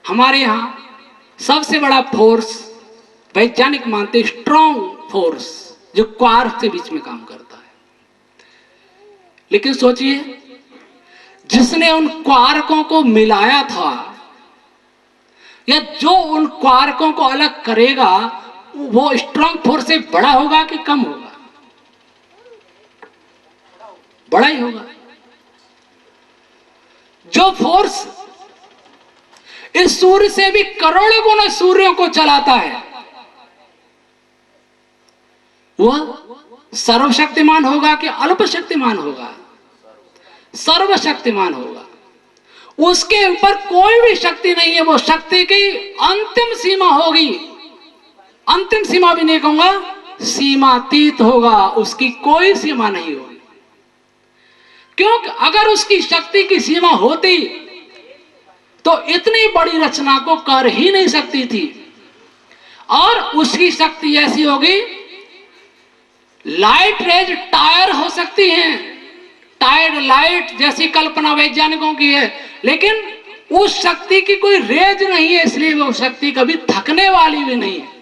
हमारे यहाँ सबसे बड़ा फोर्स वैज्ञानिक मानते स्ट्रॉन्ग फोर्स जो क्वार्क के बीच में काम करता है। लेकिन सोचिए, जिसने उन क्वार्कों को मिलाया था या जो उन क्वार्कों को अलग करेगा, वो स्ट्रॉन्ग फोर्स से बड़ा होगा कि कम होगा? बड़ा ही होगा। जो फोर्स इस सूर्य से भी करोड़ों गुना सूर्यों को चलाता है, वह सर्वशक्तिमान होगा कि अल्पशक्तिमान होगा? सर्वशक्तिमान होगा। उसके ऊपर कोई भी शक्ति नहीं है। वो शक्ति की अंतिम सीमा होगी। अंतिम सीमा भी नहीं कहूंगा, सीमातीत होगा। उसकी कोई सीमा नहीं होगी। क्योंकि अगर उसकी शक्ति की सीमा होती तो इतनी बड़ी रचना को कर ही नहीं सकती थी। और उसकी शक्ति ऐसी होगी, लाइट रेज टायर हो सकती हैं, टायर्ड लाइट जैसी कल्पना वैज्ञानिकों की है, लेकिन उस शक्ति की कोई रेज नहीं है, इसलिए वो शक्ति कभी थकने वाली भी नहीं है।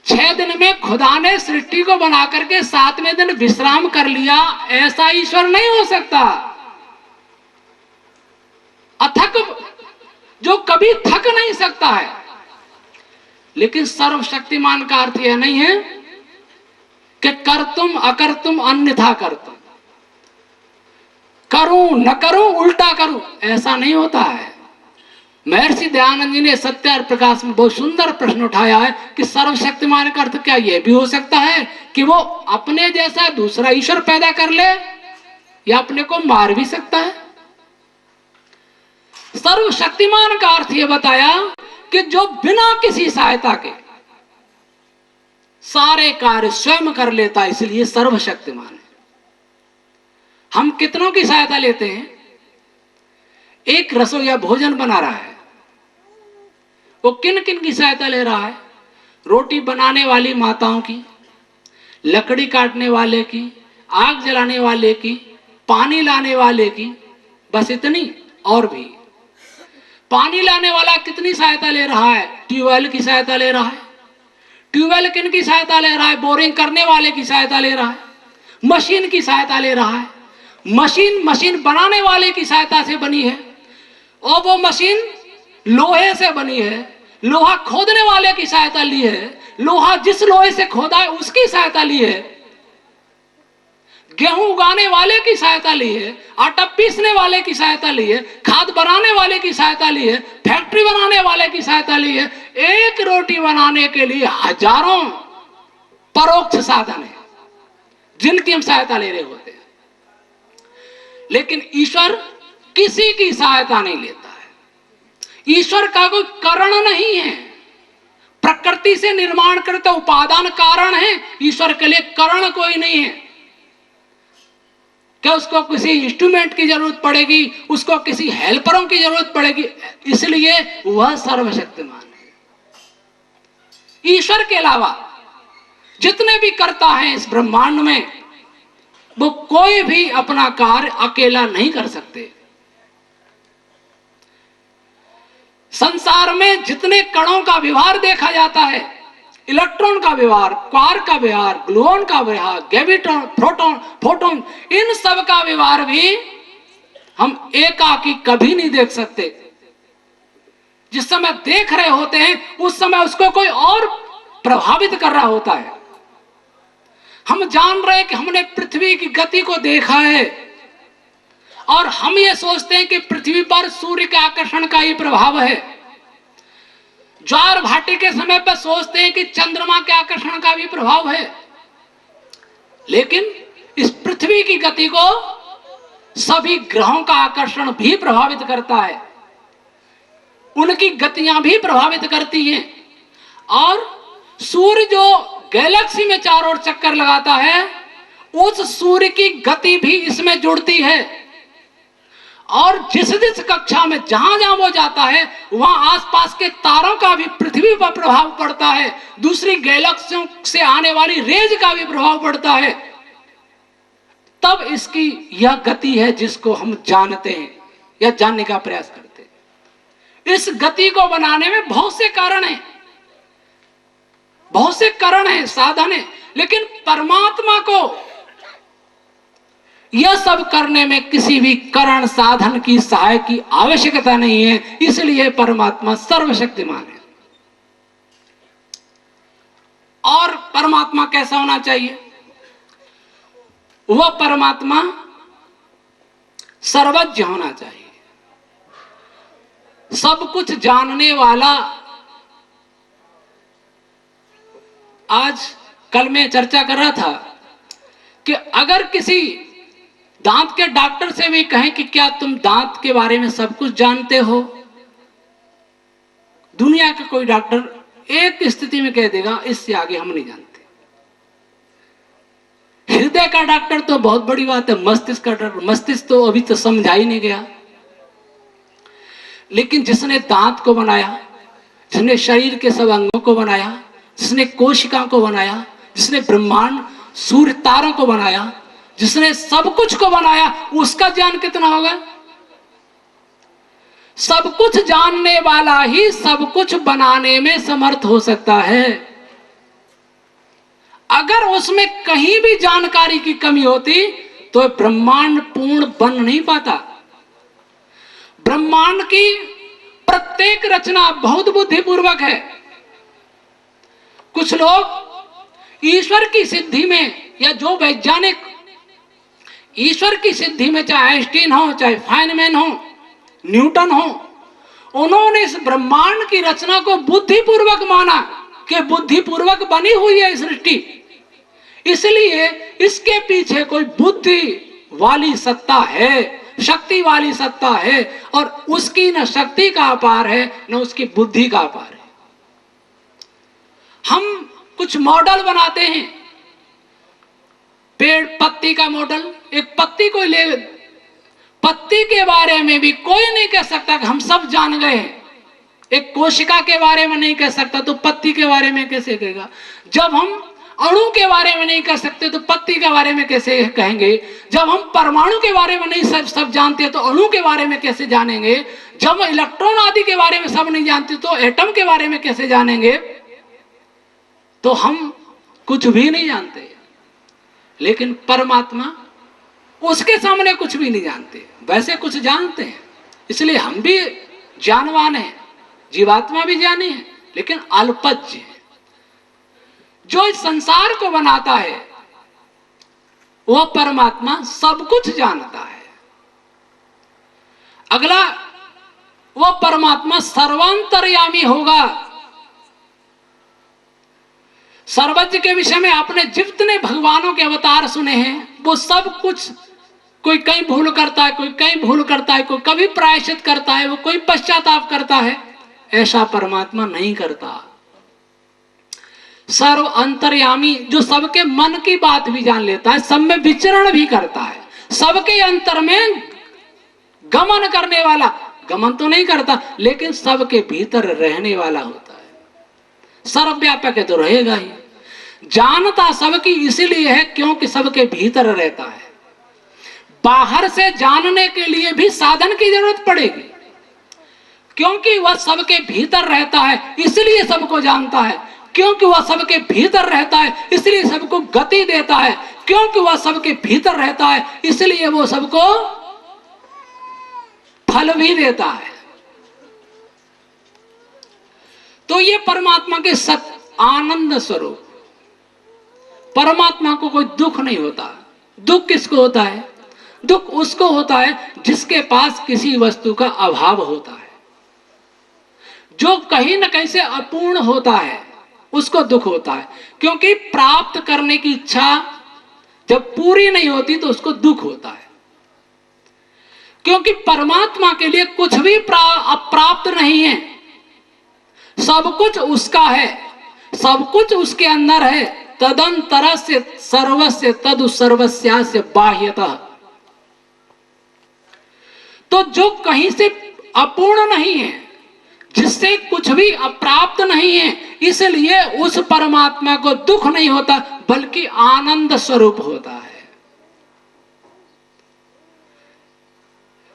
6 दिन में खुदा ने सृष्टि को बना करके 7वें दिन विश्राम कर लिया, ऐसा ईश्वर नहीं हो सकता। अथक, जो कभी थक नहीं सकता है। लेकिन सर्वशक्तिमान का अर्थ यह नहीं है कि करतुम अकर्तुम अन्यथा करतुम, करूं न करूं उल्टा करूं, ऐसा नहीं होता है। महर्षि दयानंद जी ने सत्यार्थ प्रकाश में बहुत सुंदर प्रश्न उठाया है कि सर्वशक्तिमान का अर्थ क्या यह भी हो सकता है कि वो अपने जैसा दूसरा ईश्वर पैदा कर ले या अपने को मार भी सकता है? सर्वशक्तिमान का अर्थ यह बताया कि जो बिना किसी सहायता के सारे कार्य स्वयं कर लेता, इसलिए सर्वशक्तिमान है। हम कितनों की सहायता लेते हैं? एक रसोइया भोजन बना रहा है, वो किन किन की सहायता ले रहा है? रोटी बनाने वाली माताओं की, लकड़ी काटने वाले की, आग जलाने वाले की, पानी लाने वाले की, बस इतनी। और भी पानी लाने वाला कितनी सहायता ले रहा है? ट्यूबवेल की सहायता ले रहा है। ट्यूबवेल किन की सहायता ले रहा है? बोरिंग करने वाले की सहायता ले रहा है। मशीन की सहायता ले रहा है। मशीन बनाने वाले की सहायता से बनी है, और वो मशीन लोहे से बनी है। लोहा खोदने वाले की सहायता ली है, लोहा जिस लोहे से खोदा है उसकी सहायता ली है। गेहूं उगाने वाले की सहायता ली है, आटा पीसने वाले की सहायता ली है, खाद बनाने वाले की सहायता ली है, फैक्ट्री बनाने वाले की सहायता ली है। एक रोटी बनाने के लिए हजारों परोक्ष साधन है जिनकी हम सहायता ले रहे होते हैं। लेकिन ईश्वर किसी की सहायता नहीं लेता है। ईश्वर का कोई कारण नहीं है। प्रकृति से निर्माण करता उपादान कारण है, ईश्वर के लिए कारण कोई नहीं है। क्या उसको किसी इंस्ट्रूमेंट की जरूरत पड़ेगी, उसको किसी हेल्परों की जरूरत पड़ेगी? इसलिए वह सर्वशक्तिमान है। ईश्वर के अलावा जितने भी करता है इस ब्रह्मांड में, वो कोई भी अपना कार्य अकेला नहीं कर सकते। संसार में जितने कणों का व्यवहार देखा जाता है, इलेक्ट्रॉन का व्यवहार, क्वार्क का व्यवहार, ग्लूऑन का व्यवहार, ग्रेविटॉन, प्रोटॉन, फोटॉन, इन सब का व्यवहार भी हम एकाकी कभी नहीं देख सकते। जिस समय देख रहे होते हैं उस समय उसको कोई और प्रभावित कर रहा होता है। हम जान रहे हैं कि हमने पृथ्वी की गति को देखा है, और हम ये सोचते हैं कि पृथ्वी पर सूर्य के आकर्षण का ही प्रभाव है। ज्वार भाटी के समय पर सोचते हैं कि चंद्रमा के आकर्षण का भी प्रभाव है। लेकिन इस पृथ्वी की गति को सभी ग्रहों का आकर्षण भी प्रभावित करता है, उनकी गतियां भी प्रभावित करती हैं। और सूर्य जो गैलेक्सी में चारों ओर चक्कर लगाता है, उस सूर्य की गति भी इसमें जुड़ती है। और जिस जिस कक्षा में जहां जहां वो जाता है, वहां आसपास के तारों का भी पृथ्वी पर प्रभाव पड़ता है, दूसरी गैलेक्सियों से आने वाली रेज का भी प्रभाव पड़ता है। तब इसकी यह गति है जिसको हम जानते हैं या जानने का प्रयास करते हैं। इस गति को बनाने में बहुत से कारण हैं, बहुत से कारण हैं, साधन है, लेकिन परमात्मा को यह सब करने में किसी भी कारण साधन की सहायता की आवश्यकता नहीं है। इसलिए परमात्मा सर्वशक्तिमान है। और परमात्मा कैसा होना चाहिए? वह परमात्मा सर्वज्ञ होना चाहिए, सब कुछ जानने वाला। आज कल मैं चर्चा कर रहा था कि अगर किसी दांत के डॉक्टर से भी कहें कि क्या तुम दांत के बारे में सब कुछ जानते हो, दुनिया का कोई डॉक्टर एक स्थिति में कह देगा इससे आगे हम नहीं जानते। हृदय का डॉक्टर तो बहुत बड़ी बात है, मस्तिष्क का डॉक्टर, मस्तिष्क तो अभी तो समझा ही नहीं गया। लेकिन जिसने दांत को बनाया, जिसने शरीर के सब अंगों को बनाया, जिसने कोशिका को बनाया, जिसने ब्रह्मांड सूर्य तारों को बनाया, जिसने सब कुछ को बनाया, उसका ज्ञान कितना होगा? सब कुछ जानने वाला ही सब कुछ बनाने में समर्थ हो सकता है। अगर उसमें कहीं भी जानकारी की कमी होती तो ब्रह्मांड पूर्ण बन नहीं पाता। ब्रह्मांड की प्रत्येक रचना बहुत बुद्धिपूर्वक है। कुछ लोग ईश्वर की सिद्धि में, या जो वैज्ञानिक ईश्वर की सिद्धि में, चाहे आइंस्टीन हो, चाहे फाइनमैन हो, न्यूटन हो, उन्होंने इस ब्रह्मांड की रचना को बुद्धिपूर्वक माना कि बुद्धिपूर्वक बनी हुई है सृष्टि, इसलिए इसके पीछे कोई बुद्धि वाली सत्ता है, शक्ति वाली सत्ता है, और उसकी न शक्ति का अपार है न उसकी बुद्धि का अपार है। हम कुछ मॉडल बनाते हैं, पेड़ पत्ती का मॉडल, एक पत्ती को ले, पत्ती के बारे में भी कोई नहीं कह सकता कि हम सब जान गए हैं। एक कोशिका के बारे में नहीं कह सकता तो पत्ती के बारे में कैसे कहेगा? जब हम अणु के बारे में नहीं कह सकते तो पत्ती के बारे में कैसे कहेंगे? जब हम परमाणु के बारे में नहीं सब जानते तो अणु के बारे में कैसे जानेंगे? जब इलेक्ट्रॉन आदि के बारे में सब नहीं जानते तो एटम के बारे में कैसे जानेंगे? तो हम कुछ भी नहीं जानते। लेकिन परमात्मा, उसके सामने कुछ भी नहीं जानते, वैसे कुछ जानते हैं। इसलिए हम भी ज्ञानवान हैं, जीवात्मा भी ज्ञानी है, लेकिन अल्पज्ञ है। जो इस संसार को बनाता है वह परमात्मा सब कुछ जानता है। अगला, वह परमात्मा सर्वांतर्यामी होगा। सर्वज्ञ के विषय में आपने जितने भगवानों के अवतार सुने हैं वो सब कुछ, कोई कहीं भूल करता है, कोई कहीं भूल करता है, कोई कभी प्रायश्चित करता है, वो कोई पश्चाताप करता है, ऐसा परमात्मा नहीं करता। सर्व अंतर्यामी, जो सबके मन की बात भी जान लेता है, सब में विचरण भी करता है, सबके अंतर में गमन करने वाला, गमन तो नहीं करता लेकिन सबके भीतर रहने वाला होता है। सर्वव्यापक है तो रहेगा ही, जानता सबकी इसलिए है क्योंकि सबके भीतर रहता है। बाहर से जानने के लिए भी साधन की जरूरत पड़ेगी, क्योंकि वह सबके भीतर रहता है इसलिए सबको जानता है, क्योंकि वह सबके भीतर रहता है इसलिए सबको गति देता है, क्योंकि वह सबके भीतर रहता है इसलिए वो सबको फल भी देता है। तो ये परमात्मा के आनंद स्वरूप। परमात्मा को कोई दुख नहीं होता। दुख किसको होता है? दुख उसको होता है जिसके पास किसी वस्तु का अभाव होता है, जो कहीं न कहीं से अपूर्ण होता है, उसको दुख होता है। क्योंकि प्राप्त करने की इच्छा जब पूरी नहीं होती तो उसको दुख होता है। क्योंकि परमात्मा के लिए कुछ भी अप्राप्त नहीं है, सब कुछ उसका है, सब कुछ उसके अंदर है। तदंतरस्य सर्वस्य तदु सर्वस्यास्य बाह्यतः। तो जो कहीं से अपूर्ण नहीं है, जिससे कुछ भी अप्राप्त नहीं है, इसलिए उस परमात्मा को दुख नहीं होता बल्कि आनंद स्वरूप होता है।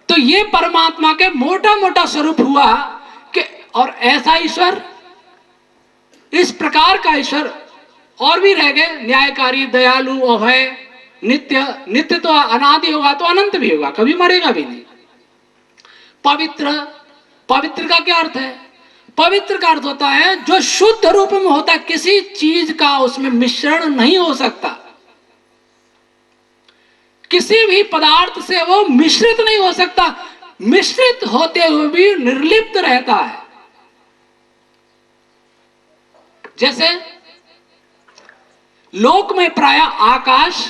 तो ये परमात्मा के मोटा मोटा स्वरूप हुआ और ऐसा ईश्वर, इस प्रकार का ईश्वर और भी रह गए, न्यायकारी, दयालु, अभय, नित्य। नित्य तो अनादि होगा तो अनंत भी होगा, कभी मरेगा भी नहीं। पवित्र, पवित्र का क्या अर्थ है? पवित्र का अर्थ होता है जो शुद्ध रूप में होता है, किसी चीज का उसमें मिश्रण नहीं हो सकता, किसी भी पदार्थ से वो मिश्रित नहीं हो सकता, मिश्रित होते हुए भी निर्लिप्त रहता है। जैसे लोक में प्राय आकाश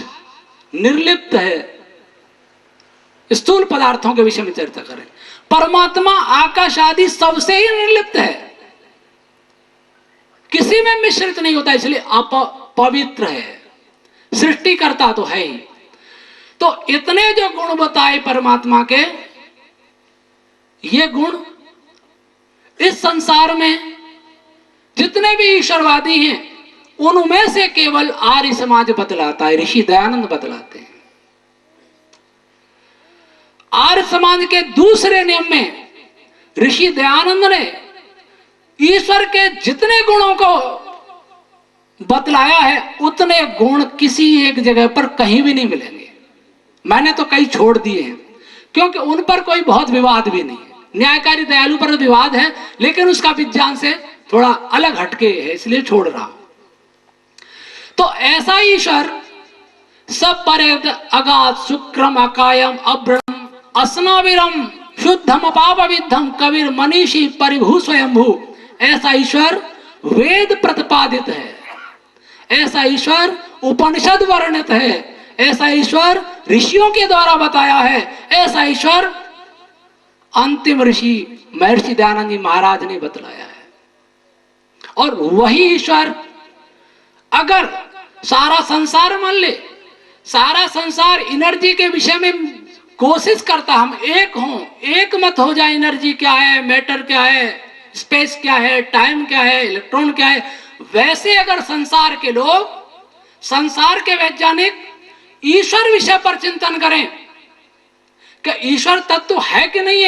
निर्लिप्त है, स्थूल पदार्थों के विषय में चर्चा करें, परमात्मा आकाश आदि सबसे ही निर्लिप्त है, किसी में मिश्रित नहीं होता, इसलिए अपवित्र है। सृष्टिकर्ता तो है ही। तो इतने जो गुण बताए परमात्मा के, ये गुण इस संसार में जितने भी ईश्वरवादी हैं उनमें से केवल आर्य समाज बतलाता है, ऋषि दयानंद बतलाते हैं। आर्य समाज के दूसरे नियम में ऋषि दयानंद ने ईश्वर के जितने गुणों को बतलाया है उतने गुण किसी एक जगह पर कहीं भी नहीं मिलेंगे। मैंने तो कई छोड़ दिए हैं क्योंकि उन पर कोई बहुत विवाद भी नहीं है। न्यायकारी दयालु पर विवाद है लेकिन उसका विज्ञान से थोड़ा अलग हटके है, इसलिए छोड़ रहा हूं। तो ऐसा ईश्वर सब पर अगाध शुक्रम अकायम अब्रम असनाविरम शुद्धम अपापविद्धम कबीर मनीषी परिभू स्वयंभू, ऐसा ईश्वर वेद प्रतिपादित है, ऐसा ईश्वर उपनिषद वर्णित है, ऐसा ईश्वर ऋषियों के द्वारा बताया है, ऐसा ईश्वर अंतिम ऋषि महर्षि दयानंद जी महाराज ने बतलाया है। और वही ईश्वर अगर सारा संसार मान ले, सारा संसार एनर्जी के विषय में कोशिश करता, हम एक हों, एक मत हो जाए, एनर्जी क्या है, मैटर क्या है, स्पेस क्या है, टाइम क्या है, इलेक्ट्रॉन क्या है, वैसे अगर संसार के लोग, संसार के वैज्ञानिक ईश्वर विषय पर चिंतन करें कि ईश्वर तत्व है कि नहीं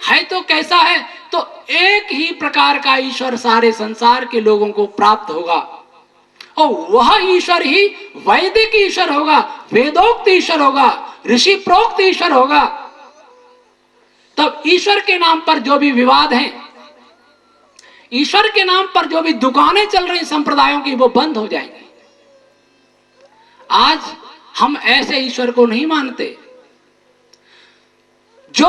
है तो कैसा है, तो एक ही प्रकार का ईश्वर सारे संसार के लोगों को प्राप्त होगा और वह ईश्वर ही वैदिक ईश्वर होगा, वेदोक्त ईश्वर होगा, ऋषि प्रोक्त ईश्वर होगा। तब ईश्वर के नाम पर जो भी विवाद हैं, ईश्वर के नाम पर जो भी दुकानें चल रही संप्रदायों की, वो बंद हो जाएंगी। आज हम ऐसे ईश्वर को नहीं मानते। जो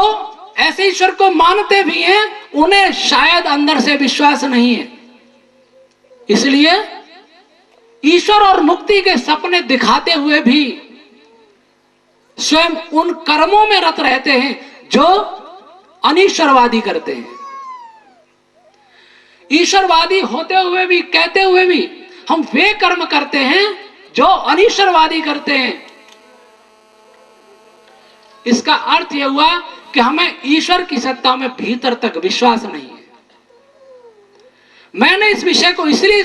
ऐसे ईश्वर को मानते भी हैं उन्हें शायद अंदर से विश्वास नहीं है, इसलिए ईश्वर और मुक्ति के सपने दिखाते हुए भी स्वयं उन कर्मों में रत रहते हैं जो अनीश्वरवादी करते हैं। ईश्वरवादी होते हुए भी, कहते हुए भी हम वे कर्म करते हैं जो अनीश्वरवादी करते हैं। इसका अर्थ यह हुआ कि हमें ईश्वर की सत्ता में भीतर तक विश्वास नहीं है। मैंने इस विषय को इसलिए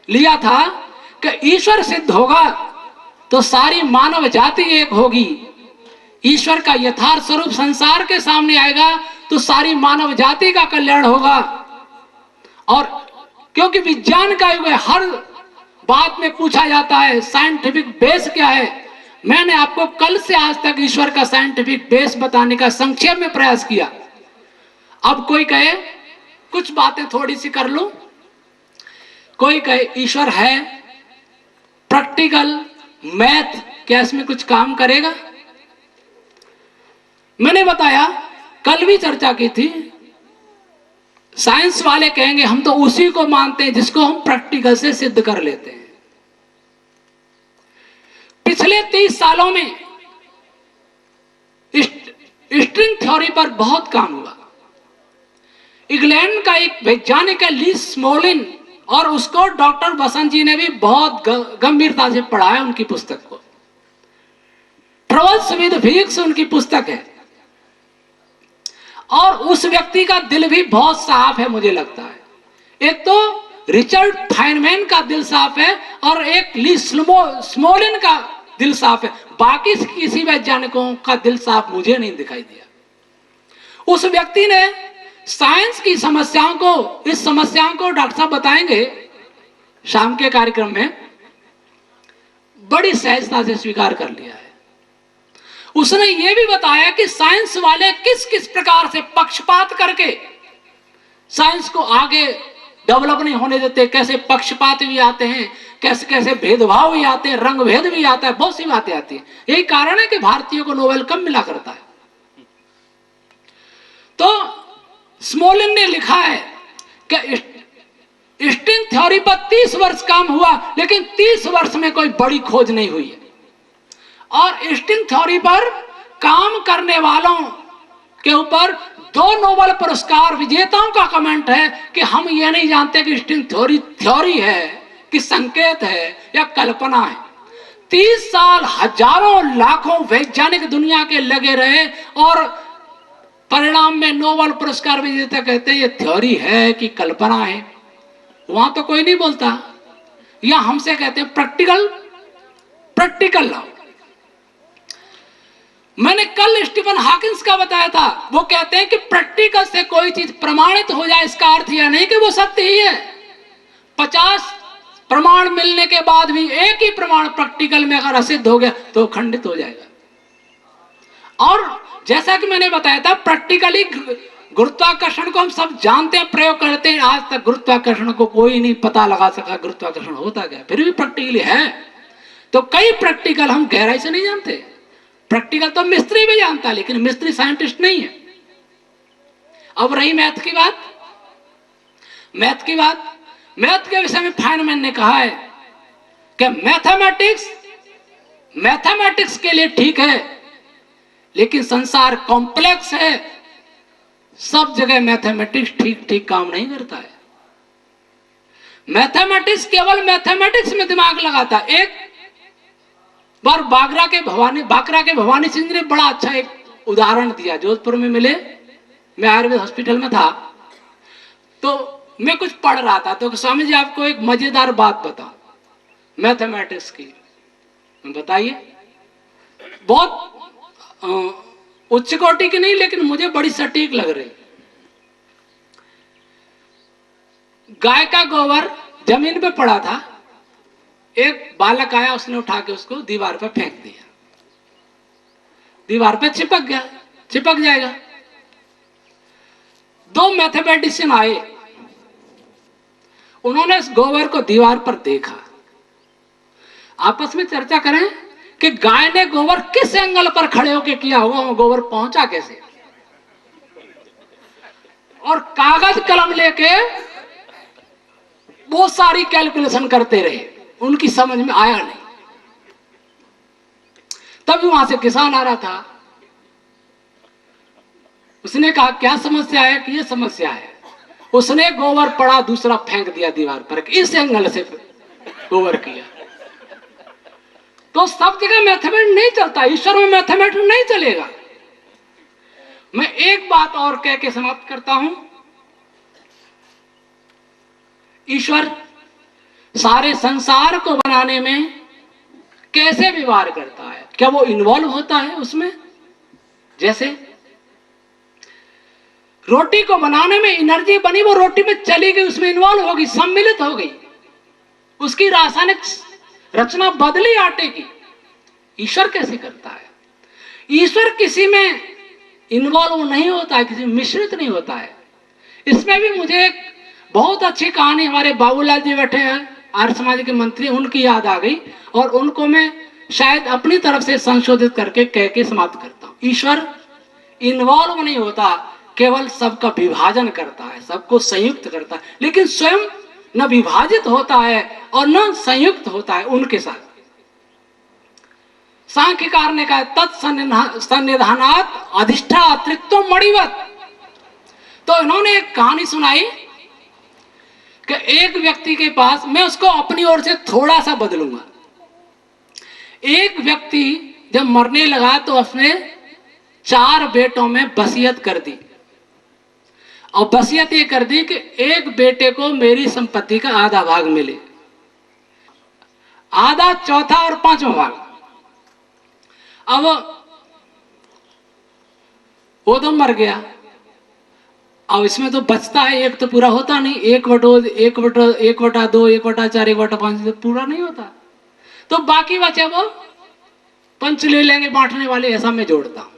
लिया था कि ईश्वर सिद्ध होगा तो सारी मानव जाति एक होगी, ईश्वर का यथार्थ स्वरूप संसार के सामने आएगा तो सारी मानव जाति का कल्याण होगा। और क्योंकि विज्ञान का युग है, हर बात में पूछा जाता है साइंटिफिक बेस क्या है। मैंने आपको कल से आज तक ईश्वर का साइंटिफिक बेस बताने का संक्षेप में प्रयास किया। अब कोई कहे कुछ बातें थोड़ी सी कर लूं, कोई कहे ईश्वर है, प्रैक्टिकल मैथ क्या इसमें कुछ काम करेगा? मैंने बताया, कल भी चर्चा की थी, साइंस वाले कहेंगे हम तो उसी को मानते हैं जिसको हम प्रैक्टिकल से सिद्ध कर लेते हैं। पिछले 30 सालों में स्ट्रिंग थ्योरी पर बहुत काम हुआ। इंग्लैंड का एक वैज्ञानिक है ली स्मोलिन, और उसको डॉक्टर बसंत जी ने भी बहुत गंभीरता से पढ़ा है उनकी पुस्तक को। ट्रैवल्स विद फिजिक्स उनकी पुस्तक है, और उस व्यक्ति का दिल भी बहुत साफ है मुझे लगता है। एक तो रिचर्ड फाइनमैन का दिल साफ है और एक ली स्मोलिन का दिल साफ है, बाकी किसी वैज्ञानिकों का दिल साफ मुझे नहीं दिखाई दिया। उस व्यक्ति ने साइंस की समस्याओं को, इस समस्याओं को डॉक्टर साहब बताएंगे शाम के कार्यक्रम में, बड़ी सहजता से स्वीकार कर लिया है। उसने यह भी बताया कि साइंस वाले किस किस प्रकार से पक्षपात करके साइंस को आगे डेवलप नहीं होने देते, कैसे पक्षपात भी आते हैं, कैसे कैसे भेदभाव भी आते हैं, रंग भेद भी आता है, बहुत सी बातें आती हैं। यही कारण है कि भारतीयों को नोबेल कम मिला करता है। तो स्मोलिन ने लिखा है कि स्ट्रिंग थ्योरी पर 30 वर्ष काम हुआ, लेकिन 30 वर्ष में कोई बड़ी खोज नहीं हुई है। और स्ट्रिंग थ्योरी पर काम करने वालों के ऊपर 2 नोबेल पुरस्कार विजेताओं का कमेंट है कि हम ये नहीं जानते कि स्ट्रिंग थ्योरी है कि संकेत है या कल्पना है। 30 साल हजारों लाखों वैज्ञानिक दुनिया के लगे रहे और परिणाम में नोबेल पुरस्कार विजेता कहते हैं ये थ्योरी है कि कल्पना है। वहां तो कोई नहीं बोलता, या हमसे कहते हैं प्रैक्टिकल लाओ। मैंने कल स्टीफन हॉकिंस का बताया था, वो कहते हैं कि प्रैक्टिकल से कोई चीज प्रमाणित हो जाए इसका अर्थ यह नहीं कि वो सत्य ही है। 50 प्रमाण मिलने के बाद भी एक ही प्रमाण प्रैक्टिकल में अगर असिद्ध हो गया तो खंडित हो जाएगा। और जैसा कि मैंने बताया था, प्रैक्टिकली गुरुत्वाकर्षण को हम सब जानते हैं, प्रयोग करते हैं। आज तक गुरुत्वाकर्षण को कोई नहीं पता लगा सका गुरुत्वाकर्षण होता क्या, फिर भी प्रैक्टिकली है। तो कई प्रैक्टिकल हम गहराई से नहीं जानते। प्रैक्टिकल तो मिस्त्री भी जानता है, लेकिन मिस्त्री साइंटिस्ट नहीं है। अब रही मैथ की बात। मैथ के विषय में फाइनमैन ने कहा है कि मैथमेटिक्स के लिए ठीक है, लेकिन संसार कॉम्प्लेक्स है, सब जगह मैथमेटिक्स ठीक काम नहीं करता है। मैथमेटिक्स केवल मैथमेटिक्स में दिमाग लगाता है। एक बार बांकरा के भवानी सिंह ने बड़ा अच्छा एक उदाहरण दिया, जोधपुर में मिले। मैं आयुर्वेद हॉस्पिटल में था, तो मैं कुछ पढ़ रहा था, तो स्वामी जी आपको एक मजेदार बात बता मैथमेटिक्स की। बताइए। बहुत उच्च कोटि की नहीं, लेकिन मुझे बड़ी सटीक लग रही। गाय का गोबर जमीन पे पड़ा था, एक बालक आया, उसने उठा के उसको दीवार पे फेंक दिया। दीवार पे चिपक जाएगा। 2 मैथमेटिशियन आए, उन्होंने इस गोबर को दीवार पर देखा, आपस में चर्चा करें कि गाय ने गोबर किस एंगल पर खड़े होकर किया होगा, वो गोबर पहुंचा कैसे। और कागज कलम लेके बहुत सारी कैलकुलेशन करते रहे, उनकी समझ में आया नहीं। तभी वहां से किसान आ रहा था, उसने कहा क्या समस्या है कि ये समस्या है। उसने गोबर पड़ा दूसरा फेंक दिया दीवार पर, इस एंगल से गोबर किया। तो सब जगह मैथमेटिक्स नहीं चलता, ईश्वर में मैथमेटिक्स नहीं चलेगा। मैं एक बात और कह के समाप्त करता हूं। ईश्वर सारे संसार को बनाने में कैसे व्यवहार करता है, क्या वो इन्वॉल्व होता है उसमें? जैसे रोटी को बनाने में एनर्जी बनी, वो रोटी में चली गई, उसमें इन्वॉल्व होगी, सम्मिलित हो गई, उसकी रासायनिक रचना बदली आटे की। ईश्वर कैसे करता है? ईश्वर किसी में इन्वॉल्व नहीं होता है, किसी में मिश्रित नहीं होता है। इसमें भी मुझे एक बहुत अच्छी कहानी, हमारे बाबूलाल जी बैठे हैं, आर्य समाज के मंत्री, उनकी याद आ गई, और उनको मैं शायद अपनी तरफ से संशोधित करके कह के समाप्त करता हूं। ईश्वर इन्वॉल्व नहीं होता, केवल सबका विभाजन करता है, सबको संयुक्त करता है, लेकिन स्वयं न विभाजित होता है और न संयुक्त होता है उनके साथ। सांख्यकार ने कहा तत्सन्निधानात् अधिष्ठातृत्व मणिवत। तो इन्होंने एक कहानी सुनाई कि एक व्यक्ति के पास, मैं उसको अपनी ओर से थोड़ा सा बदलूंगा। एक व्यक्ति जब मरने लगा तो उसने 4 बेटों में वसीयत कर दी, और वसीयत ये कर दी कि एक बेटे को मेरी संपत्ति का आधा भाग मिले, आधा, चौथा और 5वां भाग। अब वो तो मर गया, अब इसमें तो बचता है, एक तो पूरा होता नहीं, 1/2, 1/4, 1/5 तो पूरा नहीं होता, तो बाकी बचे वो पंच ले लेंगे बांटने वाले, ऐसा मैं जोड़ता हूं।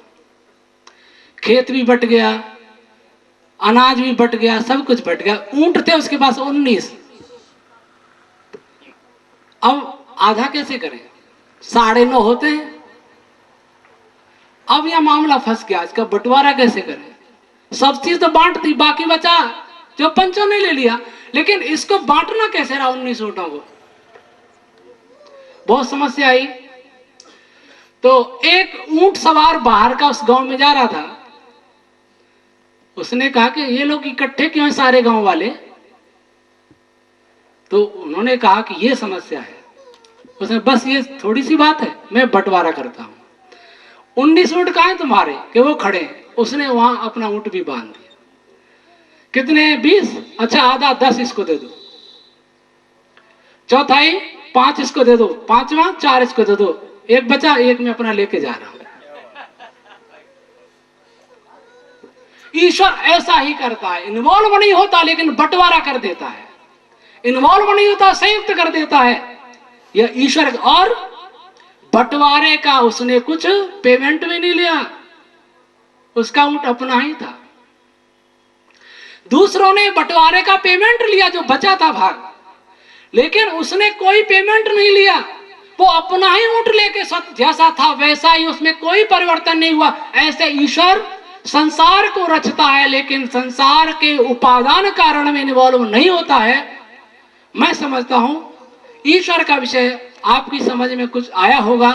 खेत भी बट गया, अनाज भी बट गया, सब कुछ बट गया। ऊंट थे उसके पास 19, अब आधा कैसे करें, 9.5 होते हैं। अब यह मामला फंस गया, इसका बंटवारा कैसे करें। सब चीज तो बांट दी, बाकी बचा जो पंचों ने ले लिया, लेकिन इसको बांटना कैसे रहा 19 ऊंटों को, बहुत समस्या आई। तो एक ऊंट सवार बाहर का उस गांव में जा रहा था, उसने कहा कि ये लोग इकट्ठे क्यों हैं सारे गांव वाले। तो उन्होंने कहा कि ये समस्या है। उसने बस ये थोड़ी सी बात है, मैं बंटवारा करता हूं। 19 ऊंट कहाँ हैं तुम्हारे कि वो खड़े हैं। उसने वहां अपना ऊंट भी बांध दिया। कितने, 20, अच्छा आधा 10 इसको दे दो, चौथाई 5 इसको दे दो, 5वां 4 इसको दे दो, एक बचा, एक मैं अपना लेके जा रहा हूं। ईश्वर ऐसा ही करता है, इन्वॉल्व नहीं होता लेकिन बंटवारा कर देता है, इन्वॉल्व नहीं होता संयुक्त कर देता है यह ईश्वर। और बंटवारे का उसने कुछ पेमेंट भी नहीं लिया, उसका ऊंट अपना ही था। दूसरों ने बंटवारे का पेमेंट लिया, जो बचा था भाग, लेकिन उसने कोई पेमेंट नहीं लिया, वो अपना ही ऊंट लेके जैसा था वैसा ही, उसमें कोई परिवर्तन नहीं हुआ। ऐसे ईश्वर संसार को रचता है लेकिन संसार के उपादान कारण में इन्वॉल्व नहीं होता है। मैं समझता हूं ईश्वर का विषय आपकी समझ में कुछ आया होगा।